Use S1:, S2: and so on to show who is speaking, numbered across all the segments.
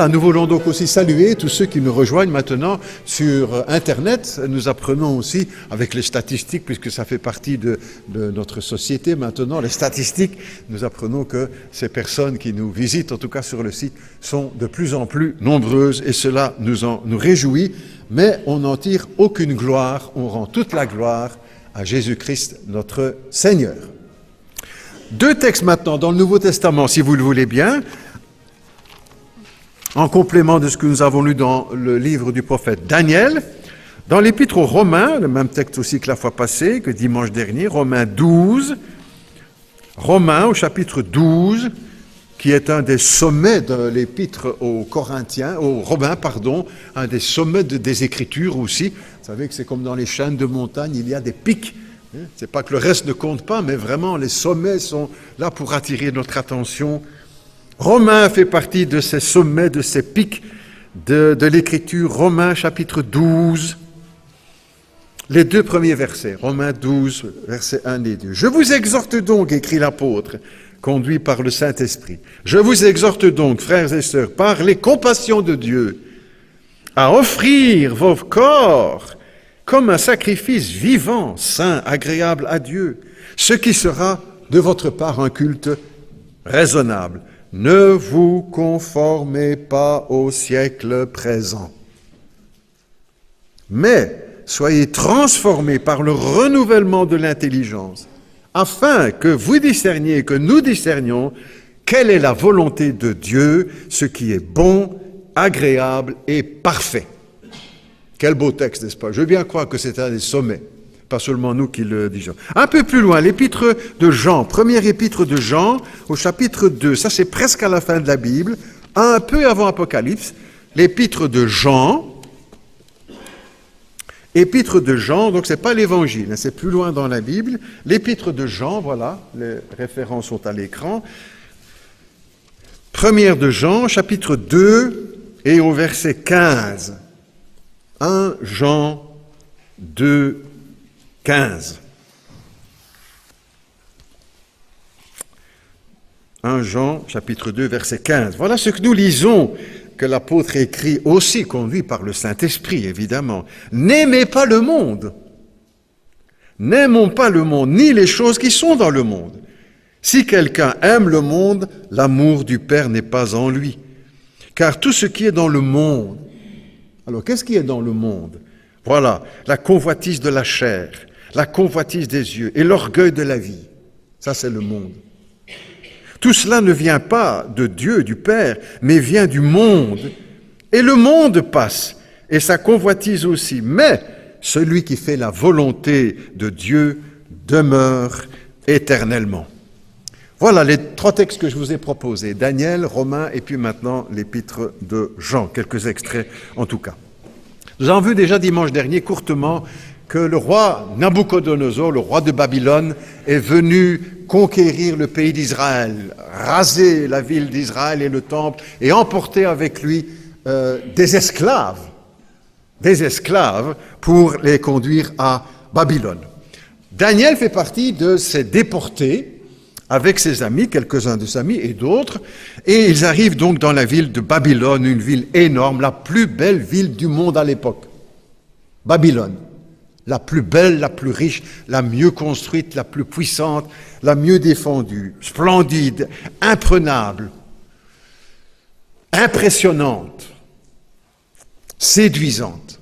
S1: Voilà, nous voulons donc aussi saluer tous ceux qui nous rejoignent maintenant sur Internet. Nous apprenons aussi avec les statistiques, puisque ça fait partie de notre société maintenant, les statistiques, nous apprenons que ces personnes qui nous visitent, en tout cas sur le site, sont de plus en plus nombreuses et cela nous réjouit, mais on n'en tire aucune gloire, on rend toute la gloire à Jésus-Christ, notre Seigneur. Deux textes maintenant dans le Nouveau Testament, si vous le voulez bien, en complément de ce que nous avons lu dans le livre du prophète Daniel, dans l'épître aux Romains, le même texte aussi que la fois passée, que dimanche dernier, Romains 12, Romains au chapitre 12, qui est un des sommets de l'épître aux Romains, un des sommets des Écritures aussi. Vous savez que c'est comme dans les chaînes de montagne, il y a des pics. C'est pas que le reste ne compte pas, mais vraiment les sommets sont là pour attirer notre attention. Romains fait partie de ces sommets, de ces pics de l'Écriture. Romains chapitre 12, les deux premiers versets. Romains 12, versets 1 et 2. « Je vous exhorte donc, écrit l'apôtre, conduit par le Saint-Esprit. Je vous exhorte donc, frères et sœurs, par les compassions de Dieu, à offrir vos corps comme un sacrifice vivant, saint, agréable à Dieu, ce qui sera de votre part un culte raisonnable. Ne vous conformez pas au siècle présent, mais soyez transformés par le renouvellement de l'intelligence, afin que vous discerniez, que nous discernions, quelle est la volonté de Dieu, ce qui est bon, agréable et parfait. » Quel beau texte, n'est-ce pas? Je veux bien croire que c'est un des sommets, pas seulement nous qui le disons. Un peu plus loin, l'épître de Jean, première épître de Jean, au chapitre 2, ça c'est presque à la fin de la Bible, un peu avant Apocalypse, l'épître de Jean, donc c'est pas l'évangile, c'est plus loin dans la Bible, l'épître de Jean, voilà, les références sont à l'écran, première de Jean, chapitre 2, et au verset 15. 1 Jean 2, 15. 1 Jean, chapitre 2, verset 15. Voilà ce que nous lisons, que l'apôtre écrit aussi, conduit par le Saint-Esprit, évidemment. « N'aimez pas le monde. N'aimons pas le monde, ni les choses qui sont dans le monde. Si quelqu'un aime le monde, l'amour du Père n'est pas en lui. Car tout ce qui est dans le monde... » Alors, qu'est-ce qui est dans le monde? Voilà, la convoitise de la chair, la convoitise des yeux et l'orgueil de la vie. Ça, c'est le monde. Tout cela ne vient pas de Dieu, du Père, mais vient du monde. Et le monde passe, et sa convoitise aussi. Mais celui qui fait la volonté de Dieu demeure éternellement. Voilà les trois textes que je vous ai proposés, Daniel, Romains et puis maintenant l'épître de Jean, quelques extraits en tout cas. Nous avons vu déjà dimanche dernier courtement que le roi Nabuchodonosor, le roi de Babylone, est venu conquérir le pays d'Israël, raser la ville d'Israël et le temple et emporter avec lui des esclaves pour les conduire à Babylone. Daniel fait partie de ces déportés avec ses amis, quelques-uns de ses amis et d'autres, et ils arrivent donc dans la ville de Babylone, une ville énorme, la plus belle ville du monde à l'époque. Babylone, la plus belle, la plus riche, la mieux construite, la plus puissante, la mieux défendue, splendide, imprenable, impressionnante, séduisante,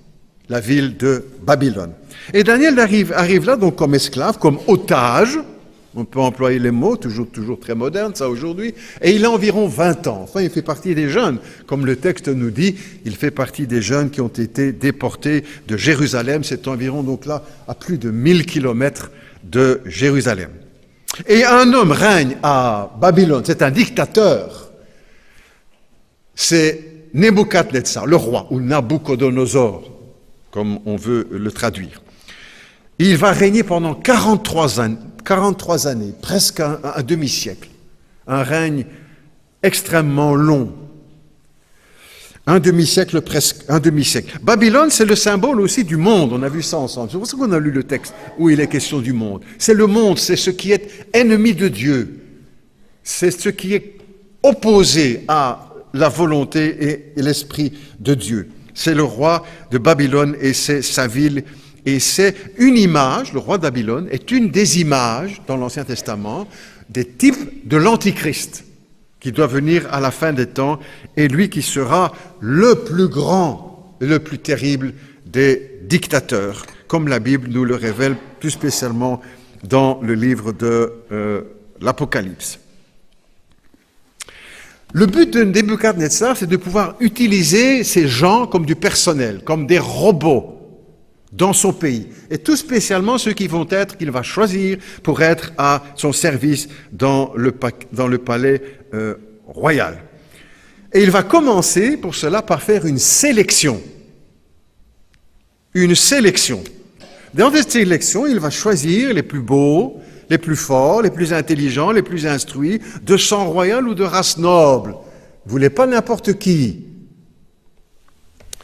S1: la ville de Babylone. Et Daniel arrive là donc comme esclave, comme otage. On peut employer les mots, toujours très moderne, ça aujourd'hui. Et il a environ 20 ans. Enfin, il fait partie des jeunes. Comme le texte nous dit, il fait partie des jeunes qui ont été déportés de Jérusalem. C'est environ donc là à plus de 1000 kilomètres de Jérusalem. Et un homme règne à Babylone. C'est un dictateur. C'est Nebuchadnezzar, le roi, ou Nabuchodonosor, comme on veut le traduire. Il va régner pendant 43 années, presque un demi-siècle. Un règne extrêmement long. Un demi-siècle. Babylone, c'est le symbole aussi du monde. On a vu ça ensemble. C'est pour ça qu'on a lu le texte où il est question du monde. C'est le monde, c'est ce qui est ennemi de Dieu. C'est ce qui est opposé à la volonté et l'esprit de Dieu. C'est le roi de Babylone et c'est sa ville. Et c'est une image, le roi de Babylone est une des images dans l'Ancien Testament des types de l'Antichrist qui doit venir à la fin des temps et lui qui sera le plus grand, le plus terrible des dictateurs, comme la Bible nous le révèle plus spécialement dans le livre de l'Apocalypse. Le but de Nebuchadnezzar, c'est de pouvoir utiliser ces gens comme du personnel, comme des robots dans son pays. Et tout spécialement ceux qui vont être, qu'il va choisir pour être à son service dans le palais royal. Et il va commencer pour cela par faire une sélection. Une sélection. Dans cette sélection, il va choisir les plus beaux, les plus forts, les plus intelligents, les plus instruits, de sang royal ou de race noble. Il ne voulait pas n'importe qui.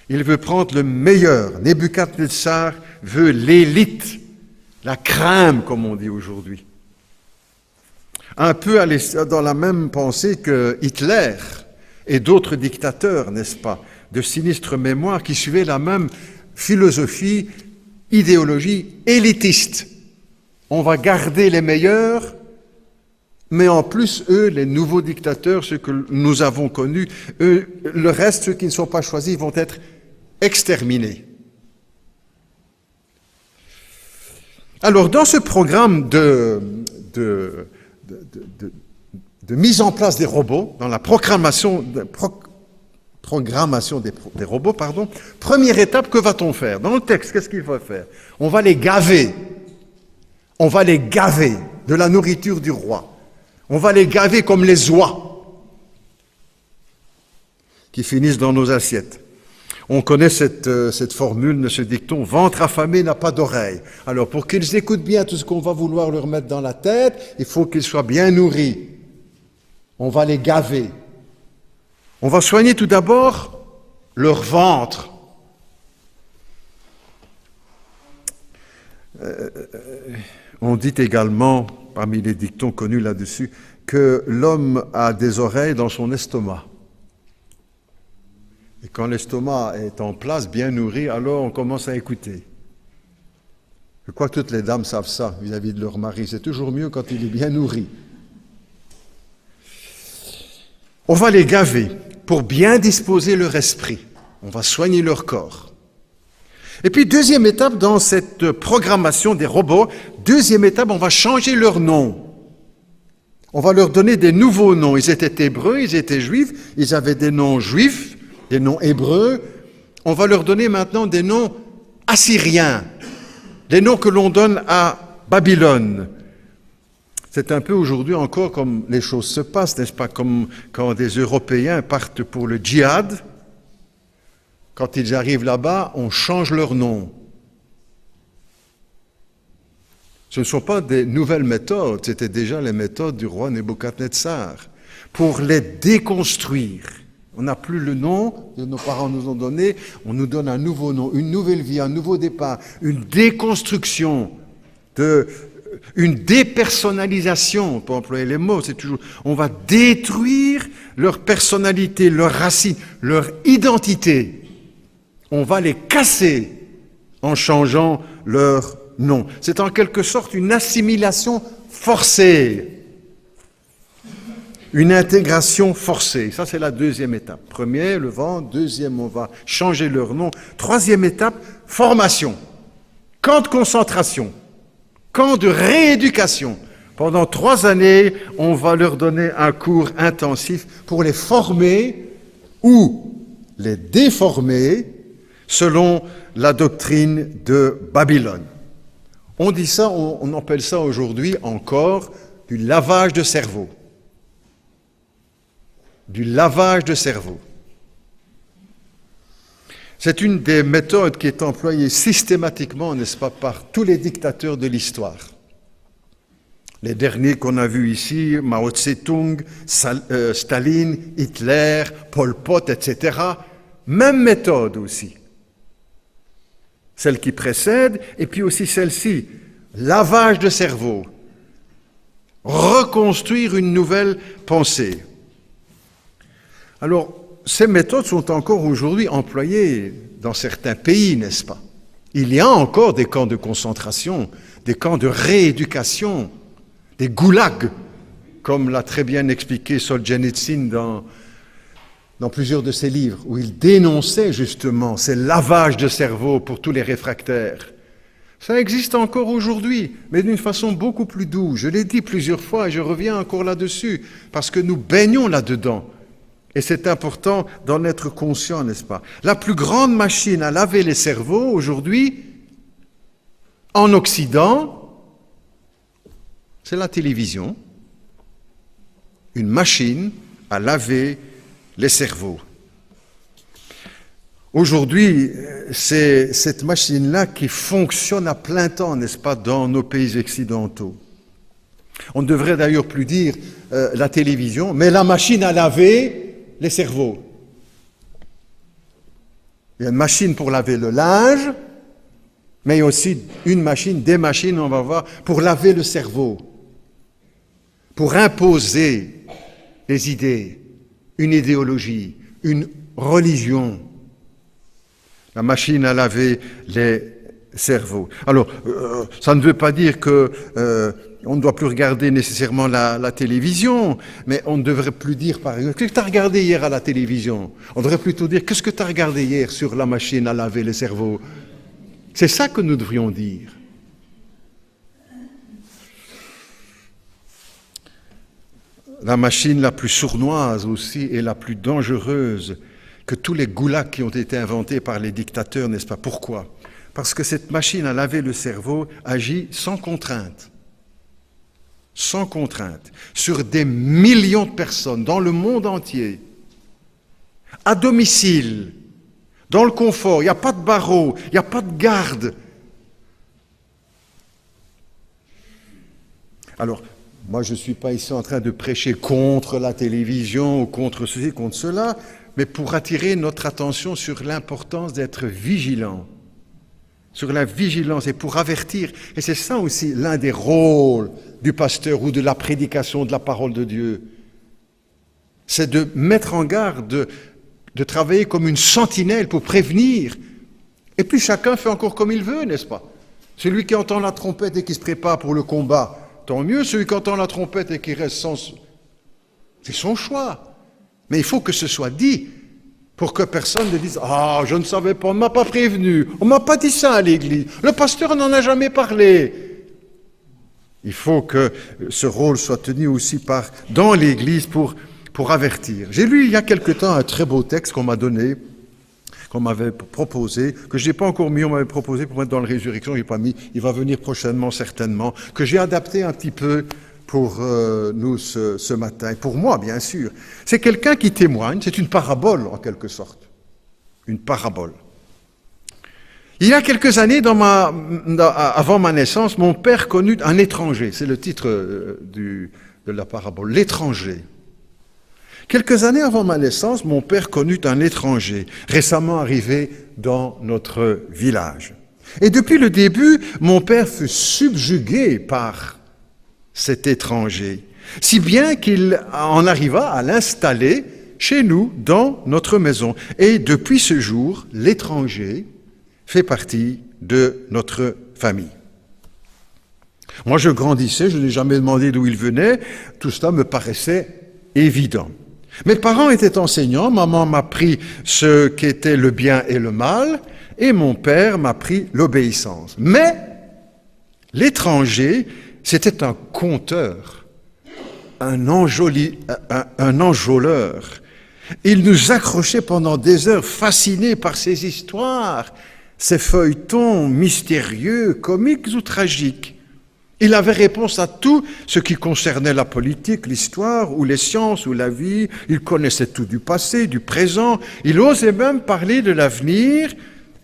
S1: Il veut prendre le meilleur. Nebuchadnezzar veut l'élite, la crème, comme on dit aujourd'hui. Un peu dans la même pensée que Hitler et d'autres dictateurs, n'est-ce pas, de sinistre mémoire qui suivaient la même philosophie, idéologie élitiste. On va garder les meilleurs, mais en plus, eux, les nouveaux dictateurs, ceux que nous avons connus, eux, le reste, ceux qui ne sont pas choisis, vont être exterminés. Alors, dans ce programme de mise en place des robots, dans la programmation des robots, première étape, que va-t-on faire? Dans le texte, qu'est-ce qu'il faut faire? On va les gaver. On va les gaver de la nourriture du roi. On va les gaver comme les oies qui finissent dans nos assiettes. On connaît cette formule, ce dicton, « ventre affamé n'a pas d'oreille ». Alors, pour qu'ils écoutent bien tout ce qu'on va vouloir leur mettre dans la tête, il faut qu'ils soient bien nourris. On va les gaver. On va soigner tout d'abord leur ventre. On dit également, parmi les dictons connus là-dessus, que l'homme a des oreilles dans son estomac. Et quand l'estomac est en place, bien nourri, alors on commence à écouter. Je crois que toutes les dames savent ça vis-à-vis de leur mari. C'est toujours mieux quand il est bien nourri. On va les gaver pour bien disposer leur esprit. On va soigner leur corps. Et puis, deuxième étape dans cette programmation des robots, deuxième étape, on va changer leur nom. On va leur donner des nouveaux noms. Ils étaient hébreux, ils étaient juifs, ils avaient des noms juifs, des noms hébreux. On va leur donner maintenant des noms assyriens, des noms que l'on donne à Babylone. C'est un peu aujourd'hui encore comme les choses se passent, n'est-ce pas? Comme quand des Européens partent pour le djihad. Quand ils arrivent là-bas, on change leur nom. Ce ne sont pas des nouvelles méthodes, c'était déjà les méthodes du roi Nebuchadnezzar. Pour les déconstruire. On n'a plus le nom que nos parents nous ont donné, on nous donne un nouveau nom, une nouvelle vie, un nouveau départ, une déconstruction, une dépersonnalisation, pour employer les mots, c'est toujours, on va détruire leur personnalité, leur racine, leur identité. On va les casser en changeant leur nom. C'est en quelque sorte une assimilation forcée, une intégration forcée. Ça, c'est la deuxième étape. Premier, le vent. Deuxième, on va changer leur nom. Troisième étape, formation. Camp de concentration, camp de rééducation. Pendant 3 années, on va leur donner un cours intensif pour les former ou les déformer selon la doctrine de Babylone. On dit ça, on appelle ça aujourd'hui encore du lavage de cerveau. Du lavage de cerveau. C'est une des méthodes qui est employée systématiquement, n'est-ce pas, par tous les dictateurs de l'histoire. Les derniers qu'on a vus ici, Mao Tse-tung, Staline, Hitler, Pol Pot, etc. Même méthode aussi. Celle qui précède, et puis aussi celle-ci, lavage de cerveau, reconstruire une nouvelle pensée. Alors, ces méthodes sont encore aujourd'hui employées dans certains pays, n'est-ce pas? Il y a encore des camps de concentration, des camps de rééducation, des goulags, comme l'a très bien expliqué Solzhenitsyn dans plusieurs de ses livres, où il dénonçait justement ces lavages de cerveau pour tous les réfractaires. Ça existe encore aujourd'hui, mais d'une façon beaucoup plus douce. Je l'ai dit plusieurs fois et je reviens encore là-dessus, parce que nous baignons là-dedans. Et c'est important d'en être conscient, n'est-ce pas? La plus grande machine à laver les cerveaux aujourd'hui, en Occident, c'est la télévision. Une machine à laver les cerveaux. Aujourd'hui, c'est cette machine-là qui fonctionne à plein temps, n'est-ce pas, dans nos pays occidentaux. On ne devrait d'ailleurs plus dire la télévision, mais la machine à laver les cerveaux. Il y a une machine pour laver le linge, mais il y a aussi des machines, on va voir, pour laver le cerveau, pour imposer des idées, une idéologie, une religion. La machine à laver les cerveaux. Alors, ça ne veut pas dire que on ne doit plus regarder nécessairement la télévision, mais on ne devrait plus dire, par exemple, qu'est-ce que tu as regardé hier à la télévision? On devrait plutôt dire, qu'est-ce que tu as regardé hier sur la machine à laver les cerveaux? C'est ça que nous devrions dire. La machine la plus sournoise aussi et la plus dangereuse que tous les goulags qui ont été inventés par les dictateurs, n'est-ce pas? Pourquoi? Parce que cette machine à laver le cerveau agit sans contrainte, sur des millions de personnes dans le monde entier, à domicile, dans le confort, il n'y a pas de barreaux, il n'y a pas de garde. Alors, moi, je ne suis pas ici en train de prêcher contre la télévision ou contre ceci, contre cela, mais pour attirer notre attention sur l'importance d'être vigilant, sur la vigilance et pour avertir. Et c'est ça aussi l'un des rôles du pasteur ou de la prédication de la parole de Dieu. C'est de mettre en garde, de travailler comme une sentinelle pour prévenir. Et puis chacun fait encore comme il veut, n'est-ce pas? Celui qui entend la trompette et qui se prépare pour le combat, tant mieux. Celui qui entend la trompette et qui reste sans... C'est son choix. Mais il faut que ce soit dit pour que personne ne dise « Ah, je ne savais pas, on ne m'a pas prévenu, on ne m'a pas dit ça à l'église, le pasteur n'en a jamais parlé. » Il faut que ce rôle soit tenu aussi dans l'église pour avertir. J'ai lu il y a quelque temps un très beau texte qu'on m'a donné, qu'on m'avait proposé, que je n'ai pas encore mis, on m'avait proposé pour mettre dans la résurrection, je n'ai pas mis, il va venir prochainement certainement, que j'ai adapté un petit peu pour nous ce matin, et pour moi bien sûr. C'est quelqu'un qui témoigne, c'est une parabole en quelque sorte, une parabole. Il y a quelques années, avant ma naissance, mon père connut un étranger, c'est le titre de la parabole, l'étranger. Quelques années avant ma naissance, mon père connut un étranger, récemment arrivé dans notre village. Et depuis le début, mon père fut subjugué par cet étranger, si bien qu'il en arriva à l'installer chez nous, dans notre maison. Et depuis ce jour, l'étranger fait partie de notre famille. Moi, je grandissais, je n'ai jamais demandé d'où il venait, tout cela me paraissait évident. Mes parents étaient enseignants, maman m'a appris ce qu'était le bien et le mal, et mon père m'a appris l'obéissance. Mais l'étranger, c'était un conteur, un enjôleur. Il nous accrochait pendant des heures, fascinés par ses histoires, ses feuilletons mystérieux, comiques ou tragiques. Il avait réponse à tout ce qui concernait la politique, l'histoire, ou les sciences, ou la vie. Il connaissait tout du passé, du présent. Il osait même parler de l'avenir,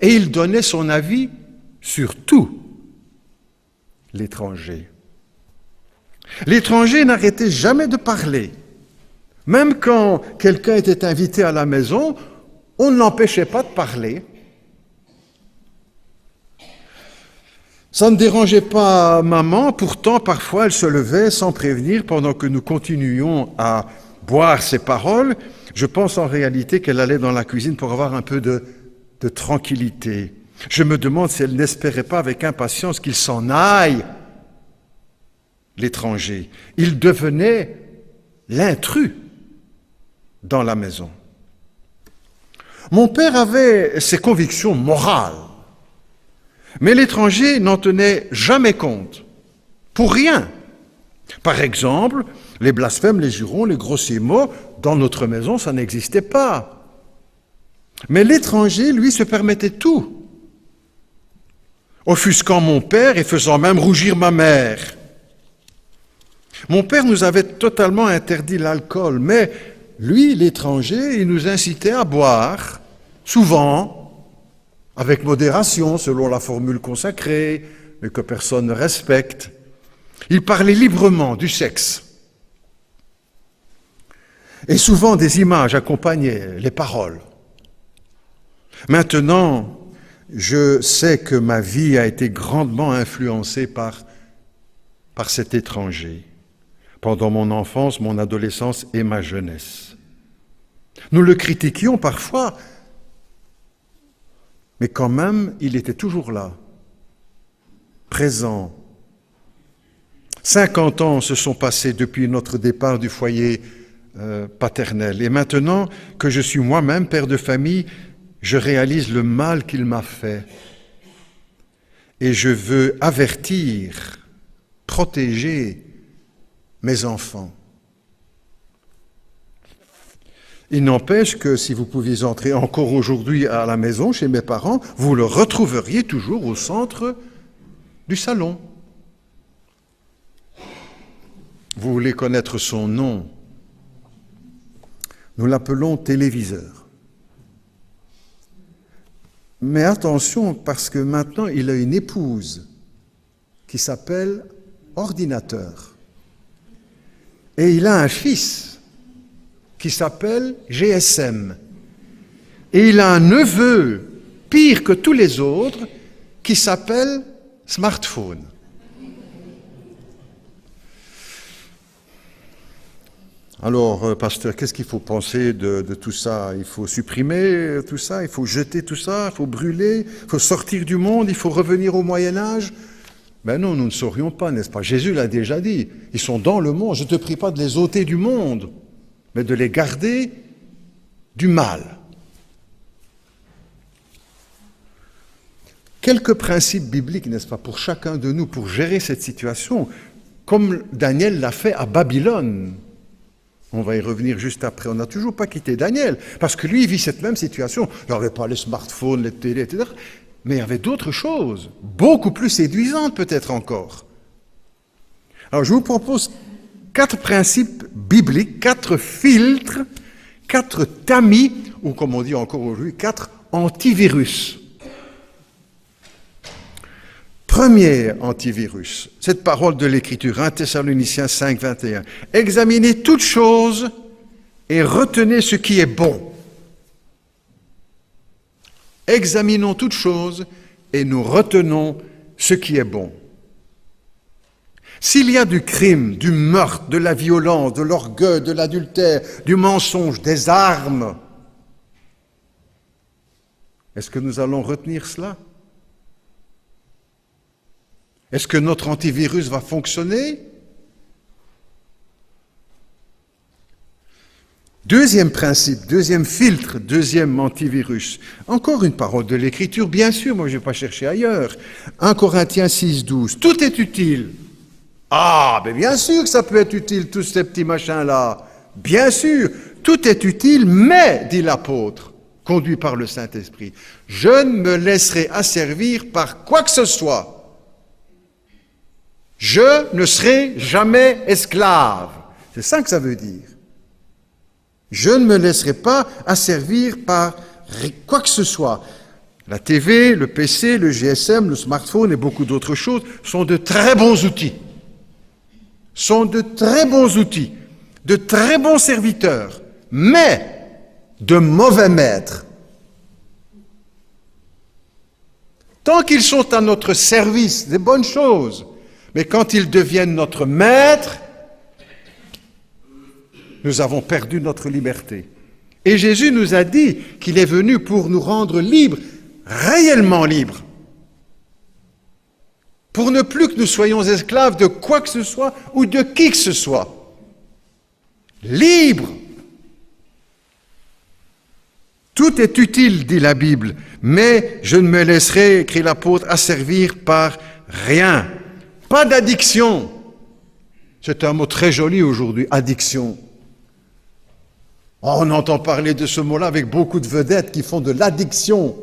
S1: et il donnait son avis sur tout. L'étranger. L'étranger n'arrêtait jamais de parler. Même quand quelqu'un était invité à la maison, on ne l'empêchait pas de parler. Ça ne dérangeait pas maman, pourtant parfois elle se levait sans prévenir pendant que nous continuions à boire ses paroles. Je pense en réalité qu'elle allait dans la cuisine pour avoir un peu de tranquillité. Je me demande si elle n'espérait pas avec impatience qu'il s'en aille, l'étranger. Il devenait l'intrus dans la maison. Mon père avait ses convictions morales, mais l'étranger n'en tenait jamais compte, pour rien. Par exemple, les blasphèmes, les jurons, les grossiers mots, dans notre maison, ça n'existait pas. Mais l'étranger, lui, se permettait tout, offusquant mon père et faisant même rougir ma mère. Mon père nous avait totalement interdit l'alcool, mais lui, l'étranger, il nous incitait à boire, souvent, avec modération, selon la formule consacrée, mais que personne ne respecte. Il parlait librement du sexe. Et souvent, des images accompagnaient les paroles. Maintenant, je sais que ma vie a été grandement influencée par cet étranger, pendant mon enfance, mon adolescence et ma jeunesse. Nous le critiquions parfois, mais quand même, il était toujours là, présent. 50 ans se sont passés depuis notre départ du foyer paternel. Et maintenant que je suis moi-même père de famille, je réalise le mal qu'il m'a fait. Et je veux avertir, protéger mes enfants. Il n'empêche que si vous pouviez entrer encore aujourd'hui à la maison, chez mes parents, vous le retrouveriez toujours au centre du salon. Vous voulez connaître son nom? Nous l'appelons téléviseur. Mais attention, parce que maintenant, il a une épouse qui s'appelle ordinateur. Et il a un fils qui s'appelle GSM. Et il a un neveu, pire que tous les autres, qui s'appelle smartphone. Alors, pasteur, qu'est-ce qu'il faut penser de tout ça? Il faut supprimer tout ça, il faut jeter tout ça, il faut brûler, il faut sortir du monde, il faut revenir au Moyen-Âge? Ben non, nous ne saurions pas, n'est-ce pas? Jésus l'a déjà dit, ils sont dans le monde, je ne te prie pas de les ôter du monde, mais de les garder du mal. Quelques principes bibliques, n'est-ce pas, pour chacun de nous, pour gérer cette situation, comme Daniel l'a fait à Babylone. On va y revenir juste après. On n'a toujours pas quitté Daniel, parce que lui, il vit cette même situation. Il n'y avait pas les smartphones, les télés, etc. Mais il y avait d'autres choses, beaucoup plus séduisantes peut-être encore. Alors je vous propose 4 principes bibliques, 4 filtres, 4 tamis, ou comme on dit encore aujourd'hui, 4 antivirus. Premier antivirus, cette parole de l'Écriture, 1 Thessaloniciens 5, 21. Examinez toutes choses et retenez ce qui est bon. Examinons toutes choses et nous retenons ce qui est bon. S'il y a du crime, du meurtre, de la violence, de l'orgueil, de l'adultère, du mensonge, des armes, est-ce que nous allons retenir cela? Est-ce que notre antivirus va fonctionner? Deuxième principe, deuxième filtre, deuxième antivirus. Encore une parole de l'Écriture, bien sûr, moi je ne vais pas chercher ailleurs. 1 Corinthiens 6, 12. Tout est utile. Ah, mais bien sûr que ça peut être utile, tous ces petits machins-là. Bien sûr, tout est utile, mais, dit l'apôtre, conduit par le Saint-Esprit, je ne me laisserai asservir par quoi que ce soit. Je ne serai jamais esclave. C'est ça que ça veut dire. Je ne me laisserai pas asservir par quoi que ce soit. La TV, le PC, le GSM, le smartphone et beaucoup d'autres choses sont de très bons outils. Sont de très bons outils, de très bons serviteurs, mais de mauvais maîtres. Tant qu'ils sont à notre service, des bonnes choses. Mais quand ils deviennent notre maître, nous avons perdu notre liberté. Et Jésus nous a dit qu'il est venu pour nous rendre libres, réellement libres. Pour ne plus que nous soyons esclaves de quoi que ce soit ou de qui que ce soit. Libres. Tout est utile, dit la Bible, mais je ne me laisserai, écrit l'apôtre, asservir par rien. Pas d'addiction. C'est un mot très joli aujourd'hui, addiction. On entend parler de ce mot-là avec beaucoup de vedettes qui font de l'addiction.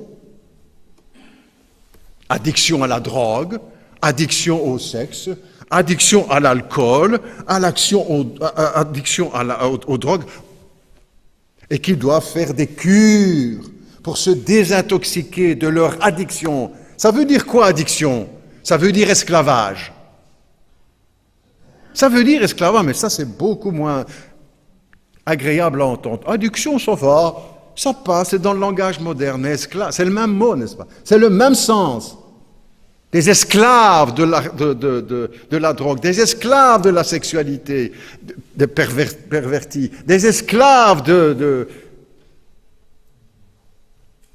S1: Addiction à la drogue, addiction au sexe, addiction à l'alcool, addiction aux drogues, et qui doivent faire des cures pour se désintoxiquer de leur addiction. Ça veut dire quoi, addiction? Ça veut dire esclavage. Ça veut dire esclavage, mais ça c'est beaucoup moins agréable à entendre. Addiction, ça va, ça passe, c'est dans le langage moderne, mais esclave, c'est le même mot, n'est-ce pas? C'est le même sens. Des esclaves de la drogue, des esclaves de la sexualité pervertie, des esclaves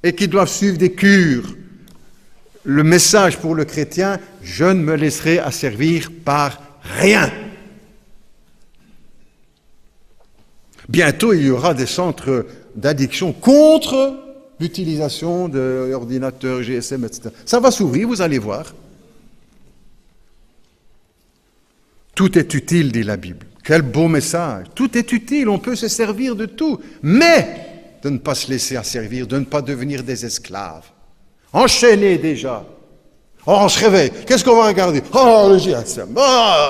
S1: et qui doivent suivre des cures. Le message pour le chrétien, je ne me laisserai asservir par rien. Bientôt, il y aura des centres d'addiction contre l'utilisation d'ordinateurs, GSM, etc. Ça va s'ouvrir, vous allez voir. Tout est utile, dit la Bible. Quel beau message. Tout est utile, on peut se servir de tout, mais de ne pas se laisser asservir, de ne pas devenir des esclaves. Enchaînés déjà. Oh, on se réveille. Qu'est-ce qu'on va regarder? Oh, le GSM. Oh.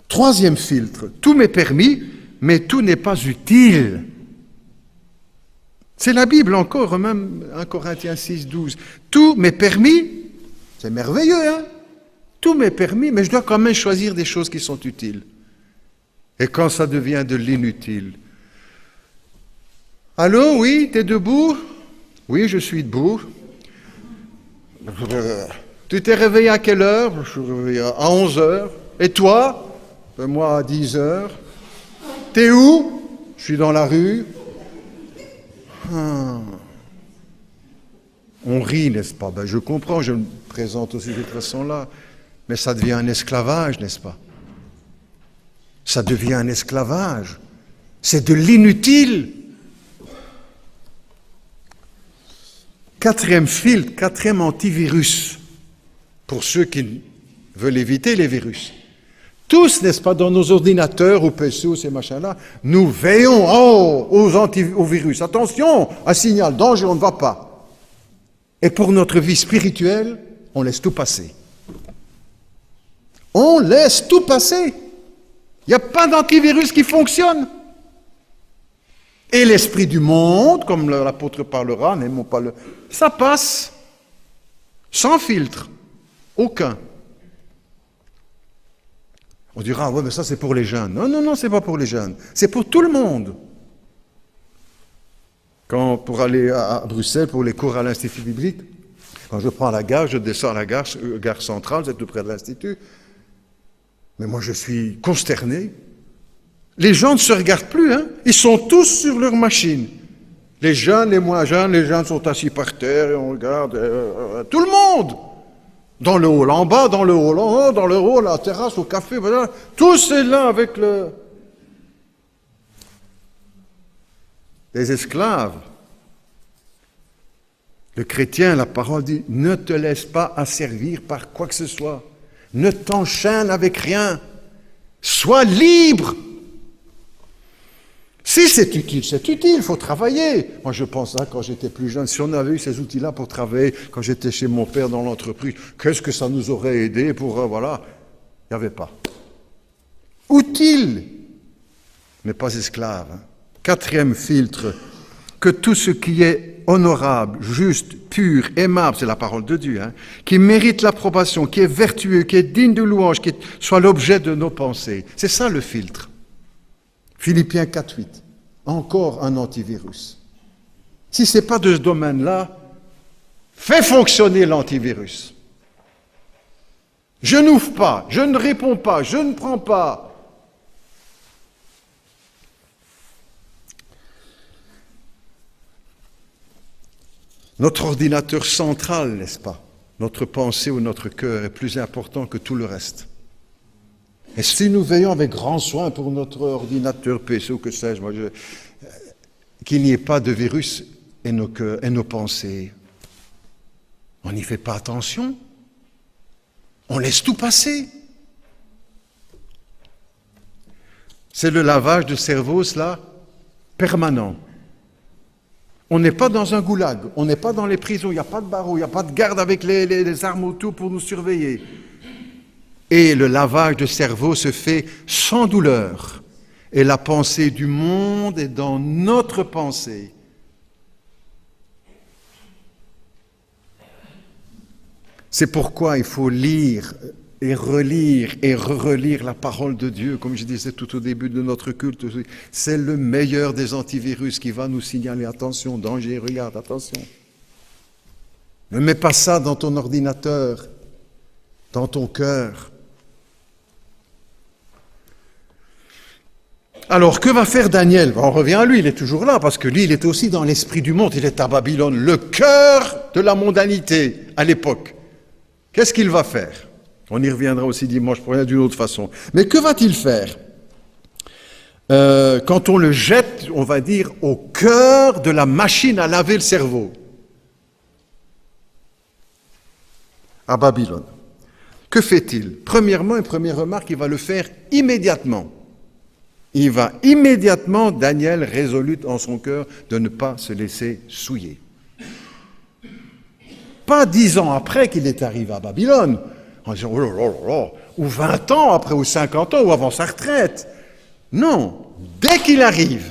S1: Troisième filtre. Tout m'est permis, mais tout n'est pas utile. C'est la Bible encore, même 1 Corinthiens 6, 12. Tout m'est permis, c'est merveilleux, hein? Tout m'est permis, mais je dois quand même choisir des choses qui sont utiles. Et quand ça devient de l'inutile. Allô, oui, t'es debout? Oui, je suis debout. Tu t'es réveillé à quelle heure? Je suis réveillé à 11 heures. Et toi? Moi à 10 heures. T'es où? Je suis dans la rue. On rit, n'est-ce pas? Ben, je comprends, je me présente aussi de cette façon-là. Mais ça devient un esclavage, n'est-ce pas? Ça devient un esclavage. C'est de l'inutile. Quatrième filtre, quatrième antivirus, pour ceux qui veulent éviter les virus. Tous, n'est-ce pas, dans nos ordinateurs ou PC ou ces machins-là, nous veillons aux virus. Attention, un signal, danger, on ne va pas. Et pour notre vie spirituelle, on laisse tout passer. On laisse tout passer. Il n'y a pas d'antivirus qui fonctionne. Et l'esprit du monde, comme l'apôtre parlera, n'aimons pas le... Ça passe, sans filtre, aucun. On dira, ouais, mais ça c'est pour les jeunes. Non, non, non, c'est pas pour les jeunes. C'est pour tout le monde. Quand, pour aller à Bruxelles, pour les cours à l'Institut biblique, quand je prends la gare, je descends à la gare centrale, c'est tout près de l'Institut. Mais moi, je suis consterné. Les gens ne se regardent plus, hein. Ils sont tous sur leur machine. Les jeunes, les moins jeunes, les jeunes sont assis par terre et on regarde. Tout le monde! Dans le hall en bas, dans le hall en haut, dans le hall à la terrasse, au café, voilà. Tous est là avec les esclaves. Le chrétien, la parole dit, ne te laisse pas asservir par quoi que ce soit. Ne t'enchaîne avec rien. Sois libre. Si c'est utile, il faut travailler. Moi, je pense, quand j'étais plus jeune, si on avait eu ces outils-là pour travailler, quand j'étais chez mon père dans l'entreprise, qu'est-ce que ça nous aurait aidé pour, voilà, il n'y avait pas. Utile, mais pas esclave. Hein. Quatrième filtre, que tout ce qui est honorable, juste, pur, aimable, c'est la parole de Dieu, hein, qui mérite l'approbation, qui est vertueux, qui est digne de louange, qui soit l'objet de nos pensées. C'est ça le filtre. Philippiens 4.8, encore un antivirus. Si ce n'est pas de ce domaine-là, fais fonctionner l'antivirus. Je n'ouvre pas, je ne réponds pas, je ne prends pas. Notre ordinateur central, n'est-ce pas? Notre pensée ou notre cœur est plus important que tout le reste. Et si nous veillons avec grand soin pour notre ordinateur, PC ou que sais-je, qu'il n'y ait pas de virus et nos cœurs et nos pensées, on n'y fait pas attention. On laisse tout passer. C'est le lavage de cerveau, cela, permanent. On n'est pas dans un goulag, on n'est pas dans les prisons, il n'y a pas de barreaux, il n'y a pas de garde avec les armes autour pour nous surveiller. Et le lavage de cerveau se fait sans douleur. Et la pensée du monde est dans notre pensée. C'est pourquoi il faut lire et relire la parole de Dieu, comme je disais tout au début de notre culte. C'est le meilleur des antivirus qui va nous signaler, attention, danger, regarde, attention. Ne mets pas ça dans ton ordinateur, dans ton cœur. Alors, que va faire Daniel? On revient à lui, il est toujours là, parce que lui, il est aussi dans l'esprit du monde, il est à Babylone, le cœur de la mondanité à l'époque. Qu'est-ce qu'il va faire? On y reviendra aussi dimanche prochain d'une autre façon. Mais que va-t-il faire? Quand on le jette, on va dire, au cœur de la machine à laver le cerveau, à Babylone. Que fait-il? Premièrement, une première remarque, il va le faire immédiatement. Il va immédiatement, Daniel résolut en son cœur de ne pas se laisser souiller. Pas 10 ans après qu'il est arrivé à Babylone, en disant, oh là là là là, ou 20 ans après, ou 50 ans, ou avant sa retraite. Non, dès qu'il arrive,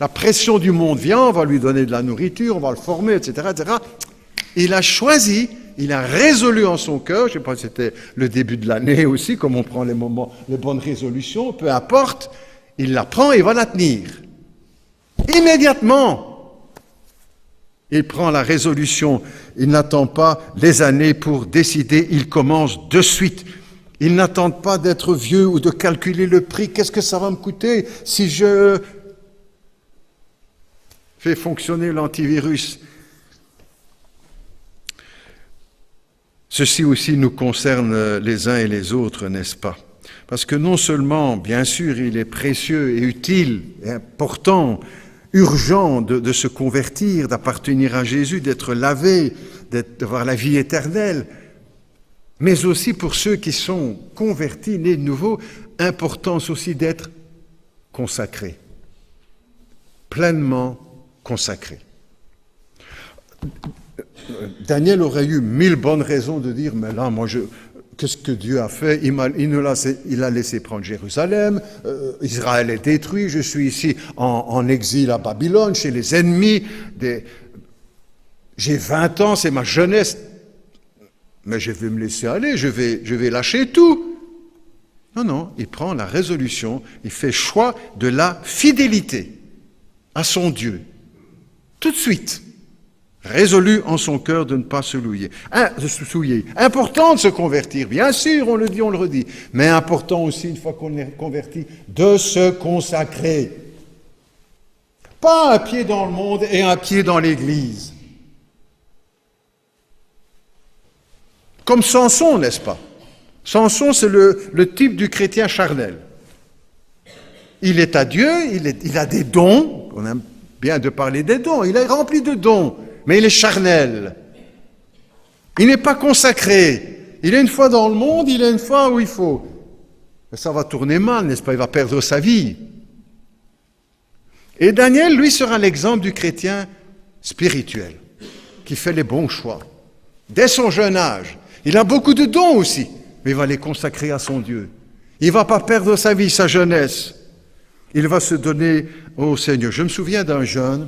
S1: la pression du monde vient, on va lui donner de la nourriture, on va le former, etc., etc. Il a choisi, il a résolu en son cœur, je ne sais pas si c'était le début de l'année aussi, comme on prend les bonnes résolutions, peu importe, il la prend et il va la tenir. Immédiatement, il prend la résolution, il n'attend pas les années pour décider, il commence de suite. Il n'attend pas d'être vieux ou de calculer le prix, qu'est-ce que ça va me coûter si je fais fonctionner l'antivirus. Ceci aussi nous concerne les uns et les autres, n'est-ce pas? Parce que non seulement, bien sûr, il est précieux et utile et important, urgent de se convertir, d'appartenir à Jésus, d'être lavé, d'avoir la vie éternelle, mais aussi pour ceux qui sont convertis, nés de nouveau, importance aussi d'être consacrés, pleinement consacrés. Daniel aurait eu 1000 bonnes raisons de dire, mais là, qu'est-ce que Dieu a fait? Il a laissé prendre Jérusalem, Israël est détruit, je suis ici en exil à Babylone, chez les ennemis, j'ai 20 ans, c'est ma jeunesse, mais je vais me laisser aller, je vais lâcher tout. Non, il prend la résolution, il fait choix de la fidélité à son Dieu, tout de suite. Résolu en son cœur de ne pas se souiller. Important de se convertir, bien sûr, on le dit, on le redit, mais important aussi, une fois qu'on est converti, de se consacrer. Pas un pied dans le monde et un pied dans l'Église. Comme Samson, n'est-ce pas? Samson, c'est le type du chrétien charnel. Il est à Dieu, il a des dons, on aime bien de parler des dons, il est rempli de dons. Mais il est charnel. Il n'est pas consacré. Il est une fois dans le monde, il est une fois où il faut. Mais ça va tourner mal, n'est-ce pas? Il va perdre sa vie. Et Daniel, lui, sera l'exemple du chrétien spirituel, qui fait les bons choix. Dès son jeune âge. Il a beaucoup de dons aussi, mais il va les consacrer à son Dieu. Il ne va pas perdre sa vie, sa jeunesse. Il va se donner au Seigneur. Je me souviens d'un jeune,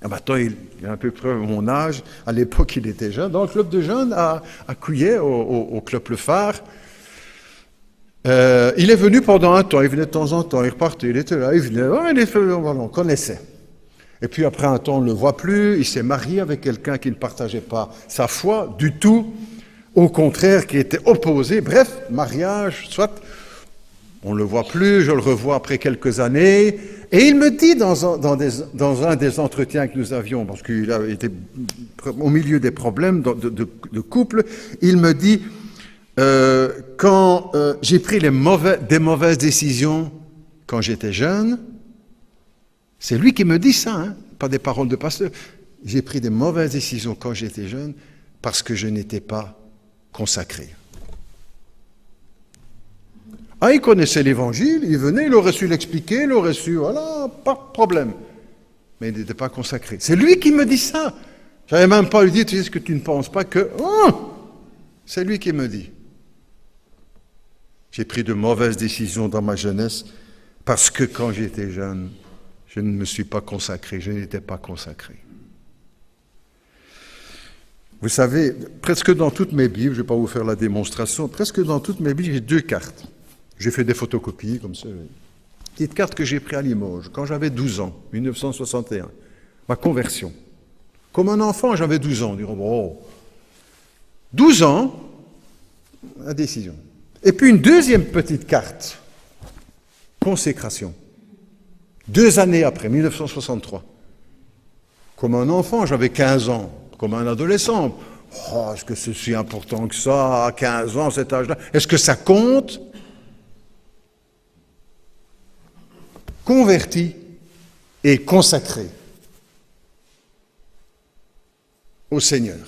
S1: maintenant il a à peu près mon âge, à l'époque il était jeune, dans le club de jeunes à Couillet, au club Le Phare. Il est venu pendant un temps, il venait de temps en temps, il repartait, il était là, il venait, on connaissait. Et puis après un temps on ne le voit plus, il s'est marié avec quelqu'un qui ne partageait pas sa foi du tout, au contraire qui était opposé, bref, mariage, soit On ne le voit plus, je le revois après quelques années. Et il me dit dans un des entretiens que nous avions, parce qu'il a été au milieu des problèmes de couple, il me dit, quand j'ai pris des mauvaises décisions quand j'étais jeune, c'est lui qui me dit ça, hein, pas des paroles de pasteur. J'ai pris des mauvaises décisions quand j'étais jeune parce que je n'étais pas consacré. Ah, il connaissait l'évangile, il venait, il aurait su l'expliquer, il aurait su, voilà, pas de problème. Mais il n'était pas consacré. C'est lui qui me dit ça. Je n'avais même pas lui dit, tu sais, est-ce que tu ne penses pas que... Oh, c'est lui qui me dit. J'ai pris de mauvaises décisions dans ma jeunesse parce que quand j'étais jeune, je ne me suis pas consacré, je n'étais pas consacré. Vous savez, presque dans toutes mes Bibles, je ne vais pas vous faire la démonstration, presque dans toutes mes Bibles, j'ai 2 cartes. J'ai fait des photocopies comme ça. Petite carte que j'ai prise à Limoges, quand j'avais 12 ans, 1961. Ma conversion. Comme un enfant, j'avais 12 ans. On dirait, oh. 12 ans, la décision. Et puis une deuxième petite carte, consécration. 2 années après, 1963. Comme un enfant, j'avais 15 ans. Comme un adolescent. Oh, est-ce que c'est si important que ça, à 15 ans, cet âge-là? Est-ce que ça compte? Converti et consacré au Seigneur.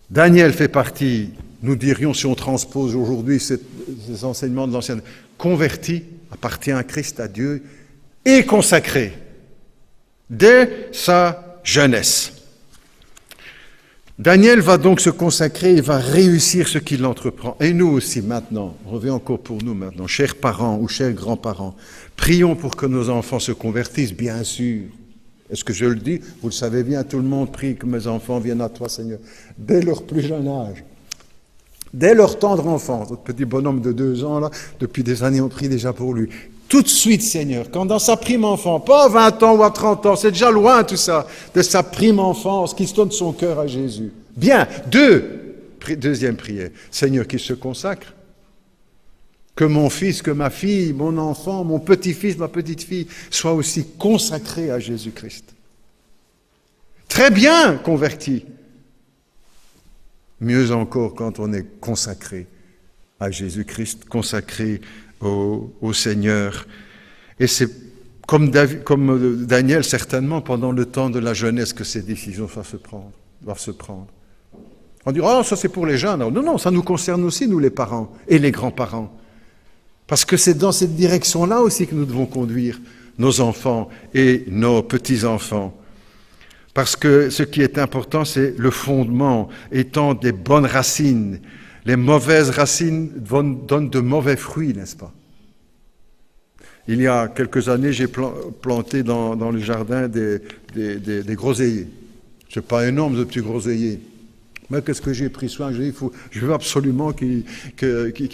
S1: Daniel fait partie, nous dirions, si on transpose aujourd'hui ces enseignements de l'Ancien, converti, appartient à Christ, à Dieu, et consacré dès sa jeunesse. Daniel va donc se consacrer et va réussir ce qu'il entreprend. Et nous aussi maintenant, on revient encore pour nous maintenant, chers parents ou chers grands-parents, prions pour que nos enfants se convertissent, bien sûr. Est-ce que je le dis? Vous le savez bien, tout le monde prie que mes enfants viennent à toi, Seigneur, dès leur plus jeune âge. Dès leur tendre enfance. Notre petit bonhomme de 2 ans, là, depuis des années, on prie déjà pour lui. Tout de suite, Seigneur, quand dans sa prime enfance, pas à 20 ans ou à 30 ans, c'est déjà loin tout ça, de sa prime enfance, qui se donne son cœur à Jésus. Bien, deuxième prière, Seigneur, qu'il se consacre. Que mon fils, que ma fille, mon enfant, mon petit-fils, ma petite-fille, soient aussi consacrés à Jésus-Christ. Très bien convertis. Mieux encore quand on est consacré à Jésus-Christ, consacré au Seigneur. Et c'est comme Daniel, certainement, pendant le temps de la jeunesse que ces décisions doivent se prendre. On dit, oh, ça c'est pour les jeunes. Non, non, ça nous concerne aussi, nous les parents et les grands-parents. Parce que c'est dans cette direction-là aussi que nous devons conduire nos enfants et nos petits-enfants. Parce que ce qui est important, c'est le fondement étant des bonnes racines. Les mauvaises racines donnent de mauvais fruits, n'est-ce pas? Il y a quelques années, j'ai planté dans le jardin des groseilliers. Ce n'est pas énorme, de petits groseilliers. Mais qu'est-ce que j'ai pris soin? Je veux absolument qu'ils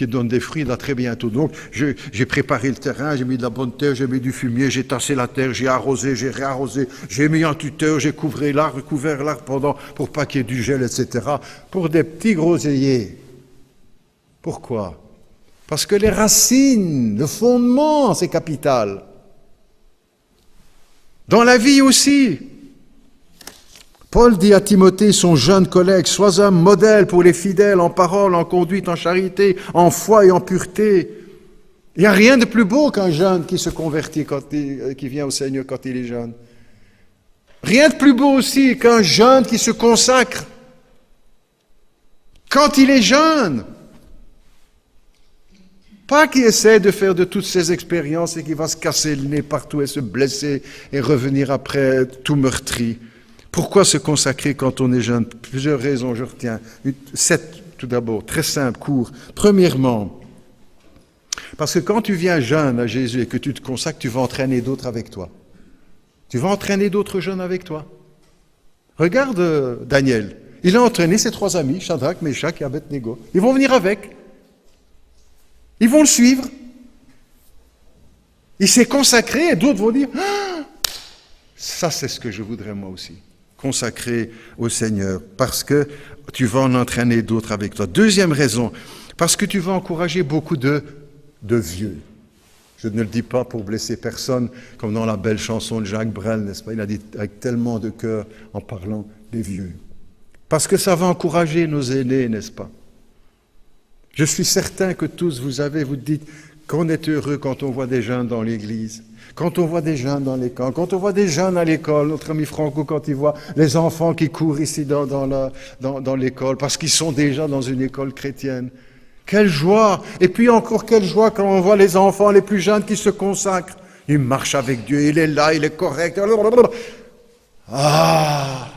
S1: donnent des fruits là très bientôt. Donc, j'ai préparé le terrain, j'ai mis de la bonne terre, j'ai mis du fumier, j'ai tassé la terre, j'ai arrosé, j'ai réarrosé, j'ai mis un tuteur, j'ai couvert l'arbre pour pas qu'il y ait du gel, etc. Pour des petits groseilliers. Pourquoi? Parce que les racines, le fondement, c'est capital. Dans la vie aussi. Paul dit à Timothée, son jeune collègue, sois un modèle pour les fidèles en parole, en conduite, en charité, en foi et en pureté. Il n'y a rien de plus beau qu'un jeune qui se convertit, qui vient au Seigneur quand il est jeune. Rien de plus beau aussi qu'un jeune qui se consacre quand il est jeune. Pas qui essaie de faire de toutes ces expériences et qui va se casser le nez partout et se blesser et revenir après tout meurtri. Pourquoi se consacrer quand on est jeune? Plusieurs raisons, je retiens. 7 tout d'abord, très simple, court. Premièrement, parce que quand tu viens jeune à Jésus et que tu te consacres, tu vas entraîner d'autres avec toi. Tu vas entraîner d'autres jeunes avec toi. Regarde Daniel. Il a entraîné ses 3 amis, Shadrach, Meshach et Abednego. Ils vont venir avec. Ils vont le suivre. Il s'est consacré et d'autres vont dire, ah, ça c'est ce que je voudrais moi aussi. consacré au Seigneur, parce que tu vas en entraîner d'autres avec toi. Deuxième raison, parce que tu vas encourager beaucoup de vieux. Je ne le dis pas pour blesser personne, comme dans la belle chanson de Jacques Brel, n'est-ce pas? Il a dit avec tellement de cœur en parlant des vieux. Parce que ça va encourager nos aînés, n'est-ce pas? Je suis certain que tous vous dites qu'on est heureux quand on voit des jeunes dans l'église, quand on voit des jeunes dans l'école, quand on voit des jeunes à l'école, notre ami Franco, quand il voit les enfants qui courent ici dans l'école, parce qu'ils sont déjà dans une école chrétienne. Quelle joie! Et puis encore quelle joie quand on voit les enfants les plus jeunes qui se consacrent. Ils marchent avec Dieu, il est là, il est correct. Ah!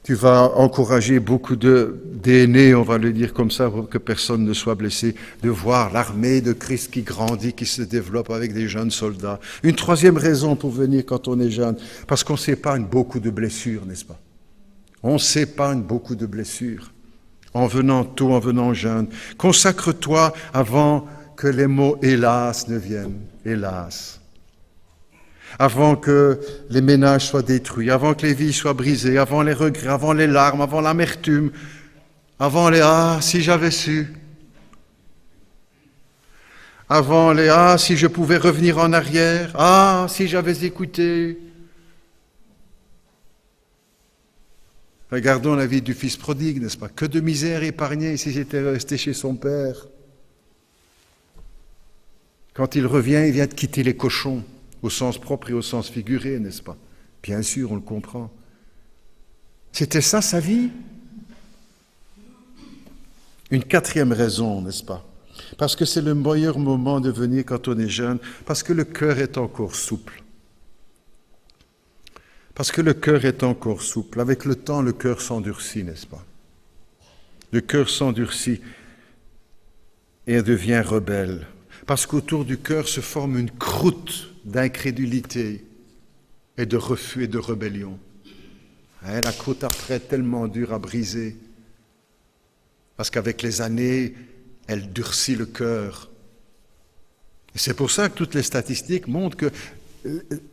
S1: Tu vas encourager beaucoup d'aînés, on va le dire comme ça, pour que personne ne soit blessé, de voir l'armée de Christ qui grandit, qui se développe avec des jeunes soldats. Une troisième raison pour venir quand on est jeune, parce qu'on s'épargne beaucoup de blessures, n'est-ce pas? On s'épargne beaucoup de blessures. En venant tôt, en venant jeune. Consacre-toi avant que les mots « hélas » ne viennent. Hélas. Avant que les ménages soient détruits, avant que les vies soient brisées, avant les regrets, avant les larmes, avant l'amertume, avant les « ah, si j'avais su », avant les « ah, si je pouvais revenir en arrière »,« ah, si j'avais écouté ». Regardons la vie du fils prodigue, n'est-ce pas? Que de misère épargnée si j'étais resté chez son père. Quand il revient, il vient de quitter les cochons, au sens propre et au sens figuré, n'est-ce pas? Bien sûr, on le comprend. C'était ça sa vie? Une quatrième raison, n'est-ce pas? Parce que c'est le meilleur moment de venir quand on est jeune, parce que le cœur est encore souple. Parce que le cœur est encore souple. Avec le temps, le cœur s'endurcit, n'est-ce pas? Le cœur s'endurcit et devient rebelle. Parce qu'autour du cœur se forme une croûte d'incrédulité et de refus et de rébellion. La croûte après est tellement dure à briser. Parce qu'avec les années, elle durcit le cœur. Et c'est pour ça que toutes les statistiques montrent que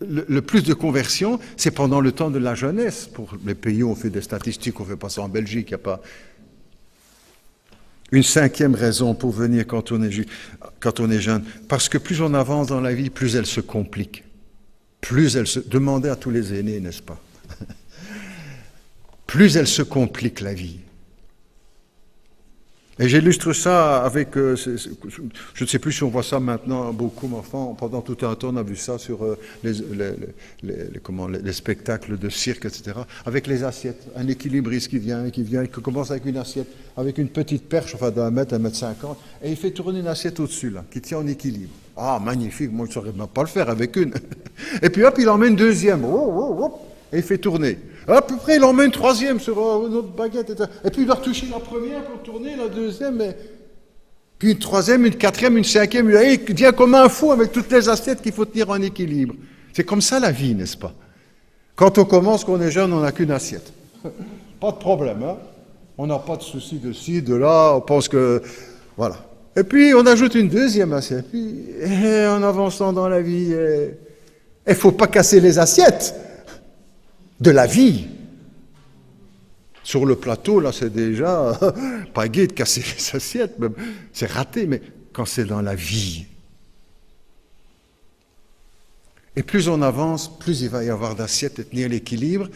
S1: le plus de conversions, c'est pendant le temps de la jeunesse. Pour les pays où on fait des statistiques, on ne fait pas ça en Belgique, il n'y a pas. Une cinquième raison pour venir quand on est jeune, parce que plus on avance dans la vie, plus elle se complique. Plus elle se... Demandez à tous les aînés, n'est-ce pas? Plus elle se complique la vie. Et j'illustre ça avec, je ne sais plus si on voit ça maintenant beaucoup, mais enfin, pendant tout un temps, on a vu ça sur les spectacles de cirque, etc., avec les assiettes. Un équilibriste qui commence avec une assiette, avec une petite perche, enfin d'1 mètre, 1,50 m, et il fait tourner une assiette au-dessus, là, qui tient en équilibre. Ah, magnifique, moi je ne saurais même pas le faire avec une. Et puis hop, il en met une deuxième, et il fait tourner. À peu près, il en met une troisième sur une autre baguette. Et puis, il doit retoucher la première pour tourner, la deuxième. Puis une troisième, une quatrième, une cinquième. Il vient comme un fou avec toutes les assiettes qu'il faut tenir en équilibre. C'est comme ça la vie, n'est-ce pas? Quand on commence, qu'on est jeune, on n'a qu'une assiette. Pas de problème, hein? On n'a pas de souci de ci, de là. On pense que... Voilà. Et puis, on ajoute une deuxième assiette. Puis, en avançant dans la vie, il ne faut pas casser les assiettes de la vie. Sur le plateau, là, c'est déjà pas gai de casser les assiettes, même. C'est raté, mais quand c'est dans la vie. Et plus on avance, plus il va y avoir d'assiettes et tenir l'équilibre.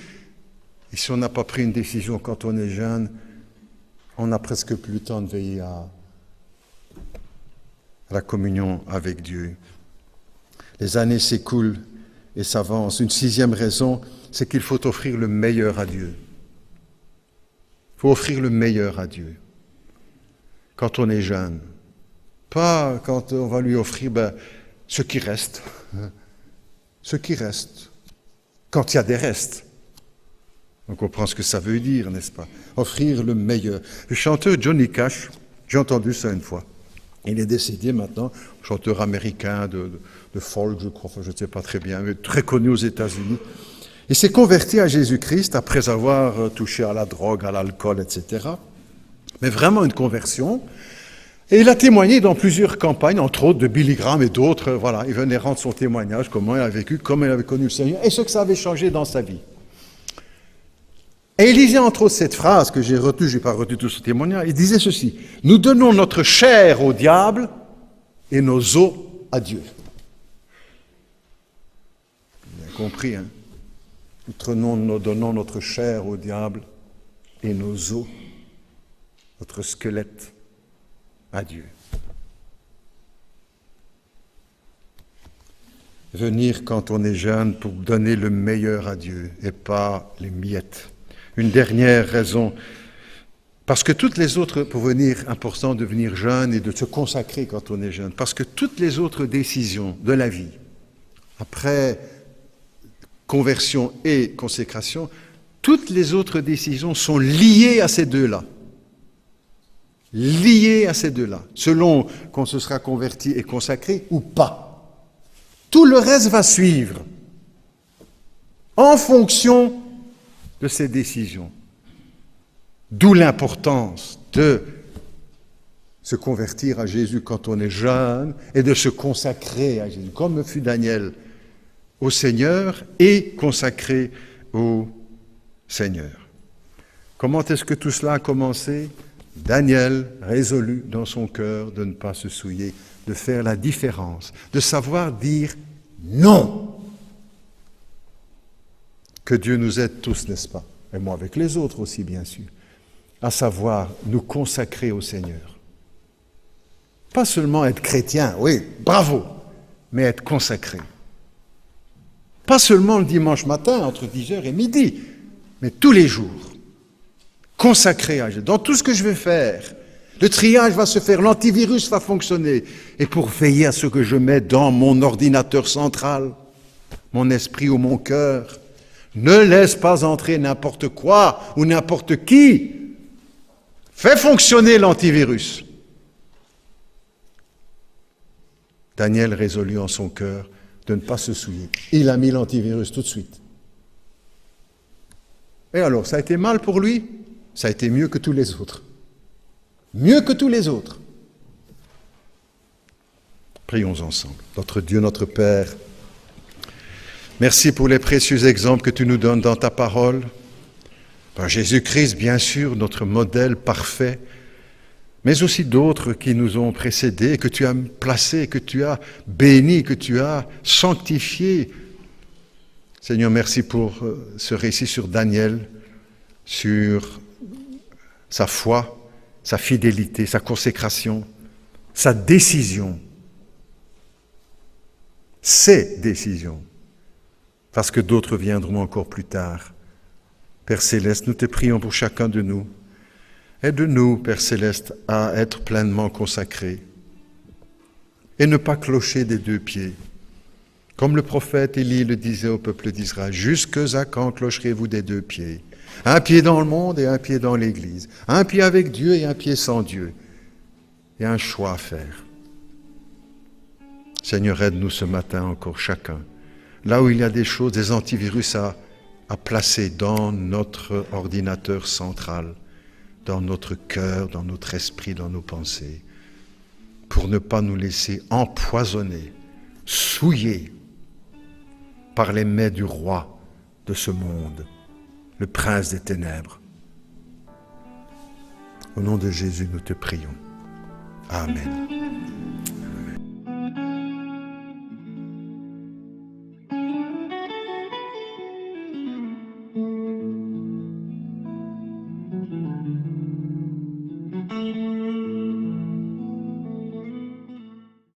S1: Et si on n'a pas pris une décision quand on est jeune, on n'a presque plus le temps de veiller à la communion avec Dieu. Les années s'écoulent et s'avancent. Une sixième raison, c'est qu'il faut offrir le meilleur à Dieu. Il faut offrir le meilleur à Dieu quand on est jeune. Pas quand on va lui offrir ce qui reste. Ce qui reste. Quand il y a des restes. On comprend ce que ça veut dire, n'est-ce pas? Offrir le meilleur. Le chanteur Johnny Cash, j'ai entendu ça une fois. Il est décédé maintenant, chanteur américain de folk, je crois, enfin, je ne sais pas très bien, mais très connu aux États-Unis. Il s'est converti à Jésus-Christ après avoir touché à la drogue, à l'alcool, etc. Mais vraiment une conversion. Et il a témoigné dans plusieurs campagnes, entre autres de Billy Graham et d'autres. Voilà, il venait rendre son témoignage, comment il a vécu, comment il avait connu le Seigneur, et ce que ça avait changé dans sa vie. Et il disait entre autres cette phrase que j'ai retenue, je n'ai pas retenu tout ce témoignage, il disait ceci: nous donnons notre chair au diable et nos os à Dieu. Bien compris, hein? Nous donnons notre chair au diable et nos os, notre squelette, à Dieu. Venir quand on est jeune pour donner le meilleur à Dieu et pas les miettes. Une dernière raison, parce que toutes les autres, pour venir, important de venir jeune et de se consacrer quand on est jeune, parce que toutes les autres décisions de la vie, après conversion et consécration, toutes les autres décisions sont liées à ces deux-là. Liées à ces deux-là, selon qu'on se sera converti et consacré ou pas. Tout le reste va suivre en fonction de ces décisions. D'où l'importance de se convertir à Jésus quand on est jeune et de se consacrer à Jésus, comme fut Daniel au Seigneur et consacré au Seigneur. Comment est-ce que tout cela a commencé? Daniel résolu dans son cœur de ne pas se souiller, de faire la différence, de savoir dire non. Que Dieu nous aide tous, n'est-ce pas? Et moi avec les autres aussi, bien sûr, à savoir nous consacrer au Seigneur. Pas seulement être chrétien, oui, bravo, mais être consacré. Pas seulement le dimanche matin, entre 10h et midi, mais tous les jours. Consacré à Dieu, dans tout ce que je vais faire. Le triage va se faire, l'antivirus va fonctionner. Et pour veiller à ce que je mets dans mon ordinateur central, mon esprit ou mon cœur, ne laisse pas entrer n'importe quoi ou n'importe qui. Fais fonctionner l'antivirus. Daniel résolut en son cœur de ne pas se souiller. Il a mis l'antivirus tout de suite. Et alors, ça a été mal pour lui? Ça a été mieux que tous les autres. Mieux que tous les autres. Prions ensemble. Notre Dieu, notre Père, merci pour les précieux exemples que tu nous donnes dans ta parole. Par Jésus-Christ, bien sûr, notre modèle parfait, mais aussi d'autres qui nous ont précédés, que tu as placés, que tu as bénis, que tu as sanctifiés. Seigneur, merci pour ce récit sur Daniel, sur sa foi, sa fidélité, sa consécration, sa décision, ses décisions, parce que d'autres viendront encore plus tard. Père Céleste, nous te prions pour chacun de nous. Aide-nous, Père Céleste, à être pleinement consacrés et ne pas clocher des deux pieds. Comme le prophète Élie le disait au peuple d'Israël, « Jusque à quand clocherez-vous des deux pieds? Un pied dans le monde et un pied dans l'Église. Un pied avec Dieu et un pied sans Dieu. Il y a un choix à faire. » Seigneur, aide-nous ce matin encore chacun. Là où il y a des choses, des antivirus à placer dans notre ordinateur central, dans notre cœur, dans notre esprit, dans nos pensées, pour ne pas nous laisser empoisonner, souiller par les mets du roi de ce monde, le prince des ténèbres. Au nom de Jésus, nous te prions. Amen.